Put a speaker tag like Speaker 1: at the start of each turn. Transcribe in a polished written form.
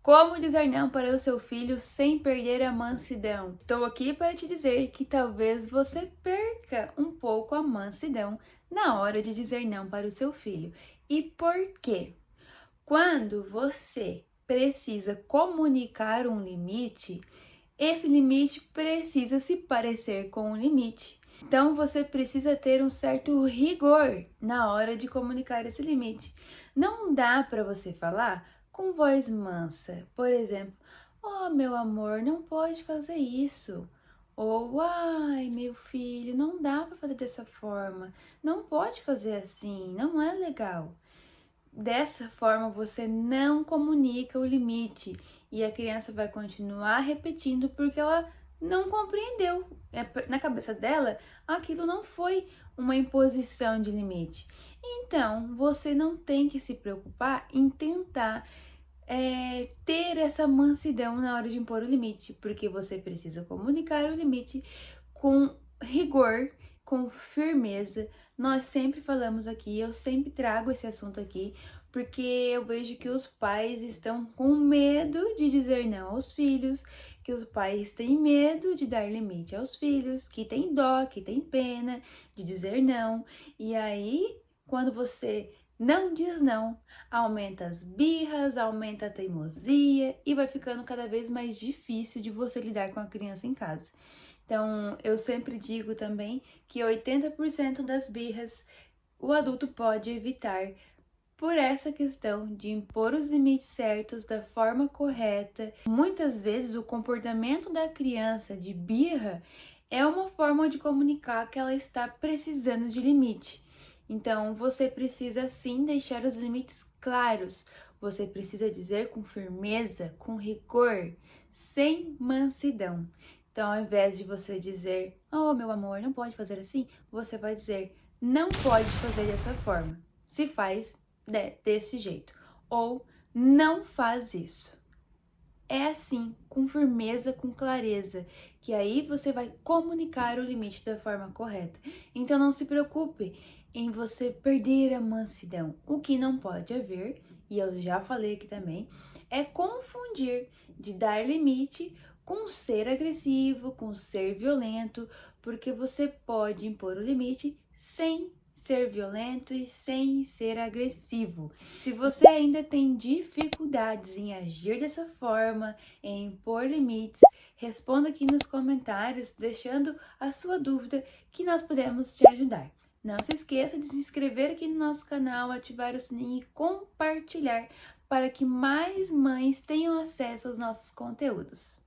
Speaker 1: Como dizer não para o seu filho sem perder a mansidão? Estou aqui para te dizer que talvez você perca um pouco a mansidão na hora de dizer não para o seu filho. E por quê? Quando você precisa comunicar um limite, esse limite precisa se parecer com um limite. Então você precisa ter um certo rigor na hora de comunicar esse limite. Não dá para você falar com voz mansa, por exemplo, oh meu amor, não pode fazer isso. Ou, ai meu filho, não dá para fazer dessa forma, não pode fazer assim, não é legal. Dessa forma, você não comunica o limite e a criança vai continuar repetindo porque ela não compreendeu. Na cabeça dela, aquilo não foi uma imposição de limite. Então, você não tem que se preocupar em tentar ter essa mansidão na hora de impor o limite, porque você precisa comunicar o limite com rigor, com firmeza. Nós sempre falamos aqui, eu sempre trago esse assunto aqui, porque eu vejo que os pais estão com medo de dizer não aos filhos, que os pais têm medo de dar limite aos filhos, que tem dó, que tem pena de dizer não. E aí, quando você não diz não, aumenta as birras, aumenta a teimosia e vai ficando cada vez mais difícil de você lidar com a criança em casa. Então, eu sempre digo também que 80% das birras o adulto pode evitar por essa questão de impor os limites certos da forma correta. Muitas vezes o comportamento da criança de birra é uma forma de comunicar que ela está precisando de limite. Então, você precisa sim deixar os limites claros. Você precisa dizer com firmeza, com rigor, sem mansidão. Então, ao invés de você dizer, oh, meu amor, não pode fazer assim, você vai dizer, não pode fazer dessa forma. Se faz desse jeito. Ou não faz isso. É assim, com firmeza, com clareza, que aí você vai comunicar o limite da forma correta. Então não se preocupe em você perder a mansidão. O que não pode haver, e eu já falei aqui também, é confundir de dar limite com ser agressivo, com ser violento, porque você pode impor o limite sem ser violento e sem ser agressivo. Se você ainda tem dificuldades em agir dessa forma, em impor limites, responda aqui nos comentários, deixando a sua dúvida que nós podemos te ajudar. Não se esqueça de se inscrever aqui no nosso canal, ativar o sininho e compartilhar para que mais mães tenham acesso aos nossos conteúdos.